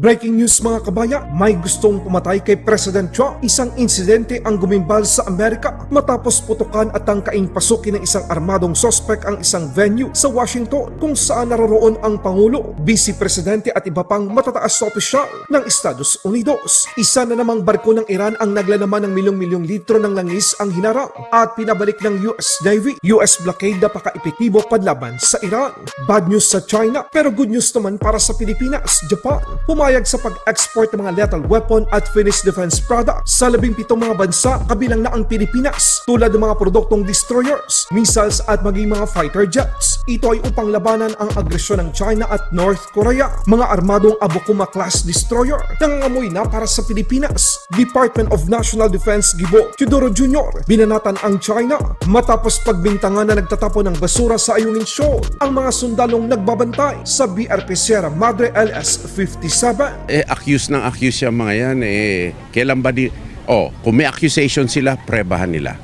Breaking news mga kabaya, may gustong pumatay kay President Trump. Isang insidente ang gumimbal sa Amerika matapos putukan at tangkaing pasukin ng isang armadong sospek ang isang venue sa Washington kung saan naroroon ang Pangulo, Vice Presidente at iba pang matataas na opisyal ng Estados Unidos. Isa na namang barko ng Iran ang naglalaman ng milyong-milyong litro ng langis ang hinarang at pinabalik ng US Navy. US blockade na paka-epektibo panlaban sa Iran. Bad news sa China pero good news naman para sa Pilipinas. Japan pumayag sa pag-export ng mga lethal weapon at finished defense products sa 17 mga bansa kabilang na ang Pilipinas tulad ng mga produktong destroyers, missiles at maging mga fighter jets. Ito ay upang labanan ang agresyon ng China at North Korea. Mga armadong Abukuma class destroyer nangangamoy na para sa Pilipinas. Department of National Defense Gibo Teodoro Jr. binanatan ang China matapos pagbintangan na nagtatapon ng basura sa Ayungin Shoal ang mga sundalong nagbabantay sa BRP Sierra Madre LS-57. Accuse ng accuse yung mga yan, kailan ba kung may accusation sila, prebahan nila.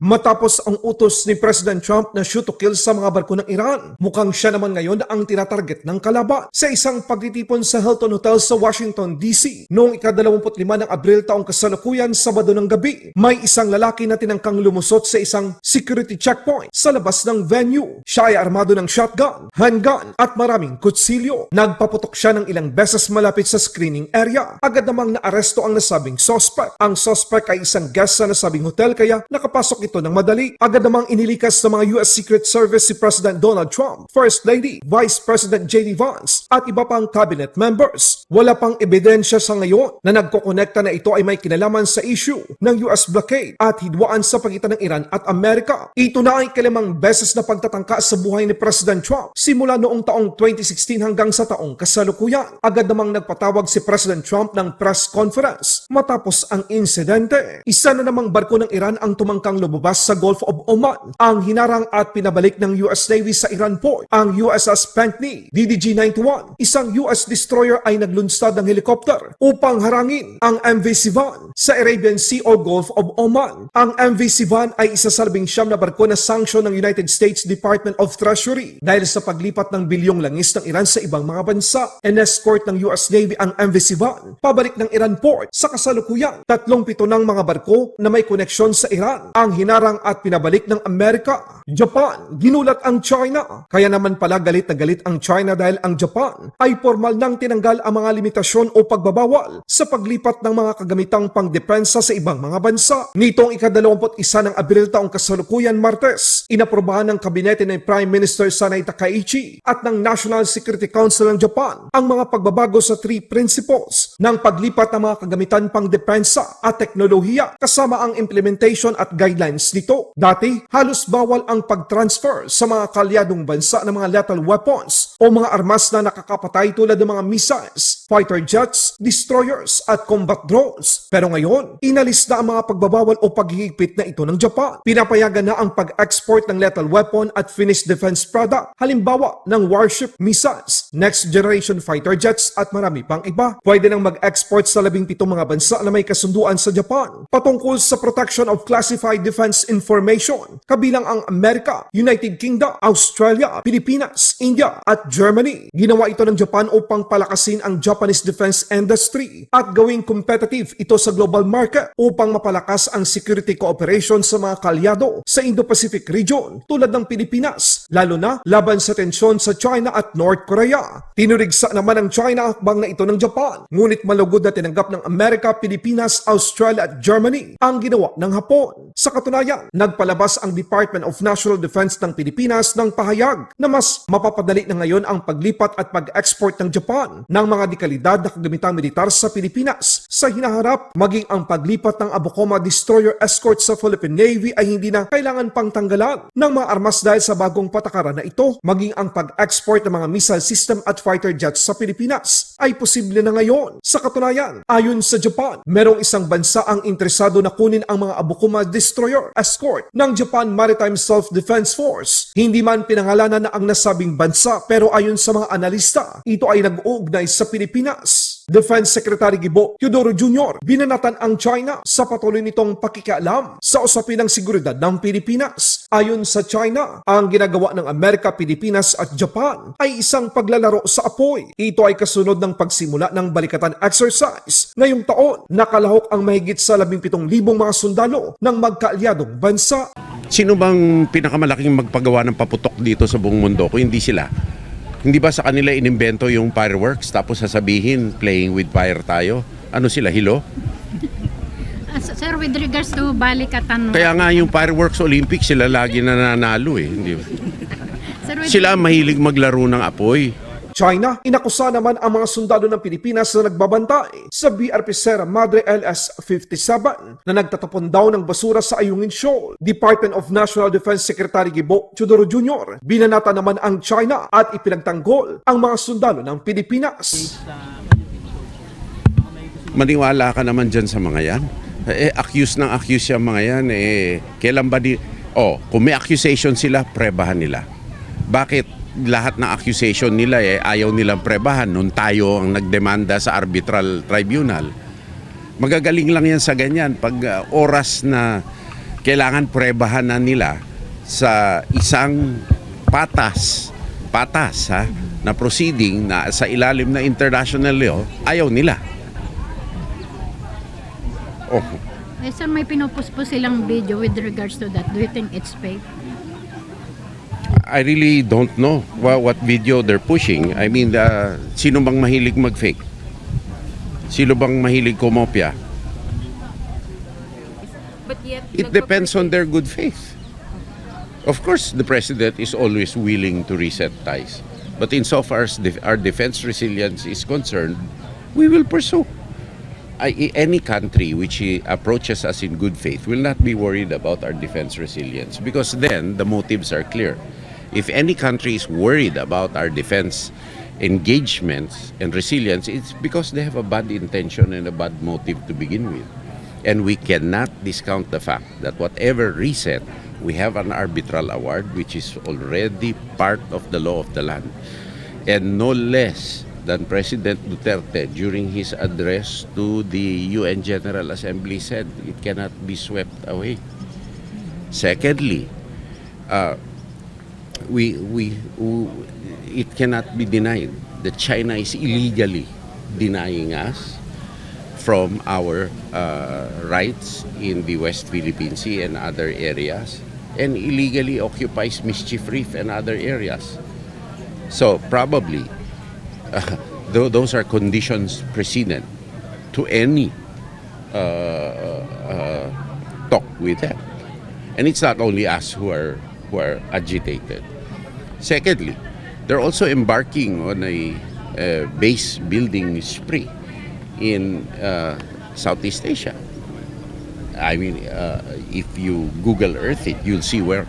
Matapos ang utos ni President Trump na shoot to kill sa mga barko ng Iran, mukhang siya naman ngayon ang tinatarget ng kalaban. Sa isang pagtitipon sa Hilton Hotel sa Washington, D.C. noong ika-25 ng Abril taong kasalukuyan, Sabado ng gabi, may isang lalaki na tinangkang lumusot sa isang security checkpoint sa labas ng venue. Siya ay armado ng shotgun, handgun at maraming kutsilyo. Nagpaputok siya ng ilang beses malapit sa screening area. Agad namang naaresto ang nasabing suspect. Ang suspect ay isang guest sa nasabing hotel kaya nakapasok ito ng madali. Agad namang inilikas ng mga US Secret Service si President Donald Trump, First Lady, Vice President J.D. Vance at iba pang cabinet members. Wala pang ebidensya sa ngayon na nagkokonekta na ito ay may kinalaman sa issue ng US blockade at hidwaan sa pagitan ng Iran at Amerika. Ito na ay kalimang beses na pagtatangka sa buhay ni President Trump simula noong taong 2016 hanggang sa taong kasalukuyan. Agad namang nagpatawag si President Trump ng press conference matapos ang insidente. Isa na namang barko ng Iran ang tumangkang lumabas sa Gulf of Oman. Ang hinarang at pinabalik ng US Navy sa Iran port ang USS Pankni DDG-91. Isang US destroyer ay naglunsad ng helicopter upang harangin ang MV Sivan sa Arabian Sea o Gulf of Oman. Ang MV Sivan ay isa sa 19 na barko na sanksyon ng United States Department of Treasury dahil sa paglipat ng bilyong langis ng Iran sa ibang mga bansa. In-escort ng US Navy ang MV Sivan pabalik ng Iran port. Sa kasalukuyan, 37 ng mga barko na may koneksyon sa Iran ang hinarang at pinabalik ng Amerika. Japan, ginulat ang China. Kaya naman pala galit na galit ang China dahil ang Japan ay formal nang tinanggal ang mga limitasyon o pagbabawal sa paglipat ng mga kagamitang pangdepensa sa ibang mga bansa. Nitong ika-21 ng Abril taong kasalukuyan, Martes, inaprobahan ng kabinete ni Prime Minister Sanai Takaichi at ng National Security Council ng Japan ang mga pagbabago sa 3 principles ng paglipat ng mga kagamitan pangdepensa at teknolohiya kasama ang implementation at guidelines nito. Dati, halos bawal ang pag-transfer sa mga kalyadong bansa ng mga lethal weapons o mga armas na nakakapatay tulad ng mga missiles, fighter jets, destroyers at combat drones. Pero ngayon, inalis na ang mga pagbabawal o paghihigpit na ito ng Japan. Pinapayagan na ang pag-export ng lethal weapon at finished defense product, halimbawa ng warship missiles, next generation fighter jets at marami pang iba. Pwede nang mag-export sa 17 mga bansa na may kasunduan sa Japan patungkol sa protection of classified defense information, kabilang ang Amerika, United Kingdom, Australia, Pilipinas, India at Germany. Ginawa ito ng Japan upang palakasin ang Japanese defense industry at gawing competitive ito sa global market upang mapalakas ang security cooperation sa mga kalyado sa Indo-Pacific region tulad ng Pilipinas, lalo na laban sa tensyon sa China at North Korea. Tinurigsa naman ng China akbang na ito ng Japan, ngunit malugod na tinanggap ng Amerika, Pilipinas, Australia at Germany ang ginawa ng Hapon. Sa katunayan, nagpalabas ang Department of National Defense ng Pilipinas ng pahayag na mas mapapadali na ngayon ang paglipat at pag-export ng Japan ng mga dekalidad na kagamitang militar sa Pilipinas. Sa hinaharap, maging ang paglipat ng Abukuma destroyer escort sa Philippine Navy ay hindi na kailangan pang tanggalan ng mga armas dahil sa bagong patakaran na ito. Maging ang pag-export ng mga missile system at fighter jets sa Pilipinas ay posible na ngayon. Sa katunayan, ayon sa Japan, merong isang bansa ang interesado na kunin ang mga Abukuma destroyer escort ng Japan Maritime Self-Defense Force. Hindi man pinangalanan na ang nasabing bansa pero ayon sa mga analista, ito ay nag-uugnay sa Pilipinas. Defense Secretary Gibo Teodoro Jr. binanatan ang China sa patuloy nitong pakikialam sa usapin ng seguridad ng Pilipinas. Ayon sa China, ang ginagawa ng Amerika, Pilipinas at Japan ay isang paglalaro sa apoy. Ito ay kasunod ng pagsimula ng balikatan exercise. Ngayong taon, nakalahok ang mahigit sa 17,000 mga sundalo ng magkaalyadong bansa. Sino bang pinakamalaking magpagawa ng paputok dito sa buong mundo kung hindi sila? Hindi ba sa kanila inimbento yung fireworks tapos sasabihin playing with fire tayo? Ano sila, hilo? Sir, with regards to balikatan, Kaya nga yung fireworks Olympics sila lagi nananalo eh. Hindi ba? sir, with, Sila mahilig maglaro ng apoy. China, inakusa naman ang mga sundalo ng Pilipinas na nagbabantay sa BRP Sierra Madre LS-57 na nagtatapon daw ng basura sa Ayungin Shoal. Department of National Defense Secretary Gibo Teodoro Jr. binanata naman ang China at ipinagtanggol ang mga sundalo ng Pilipinas. Maniwala ka naman dyan sa mga yan. Accuse yung mga yan. Kailan ba kung may accusation sila, prebahan nila. Bakit lahat ng accusation nila ayaw nilang prebahan nung tayo ang nagdemanda sa arbitral tribunal? Magagaling lang yan sa ganyan. Pag oras na kailangan prebahan na nila sa isang patas na proceeding na sa ilalim na international law, ayaw nila. sir, may pinupos po silang video with regards to that. Do you think it's fake? I really don't know what video they're pushing. I mean, sino bang mahilig mag-fake? Sino bang mahilig kumopya? But yet, It depends on their good faith. Of course, the president is always willing to reset ties. But insofar as our defense resilience is concerned, we will pursue. Any country which approaches us in good faith will not be worried about our defense resilience because then the motives are clear. If any country is worried about our defense engagements and resilience, it's because they have a bad intention and a bad motive to begin with. And we cannot discount the fact that whatever reset, we have an arbitral award which is already part of the law of the land. And no less than President Duterte during his address to the UN General Assembly said, it cannot be swept away. Secondly, it cannot be denied that China is illegally denying us from our rights in the West Philippine Sea and other areas, and illegally occupies Mischief Reef and other areas. So probably those are conditions precedent to any talk with them. And it's not only us who are agitated. Secondly, they're also embarking on a base building spree in Southeast Asia. I mean, if you Google Earth it, you'll see where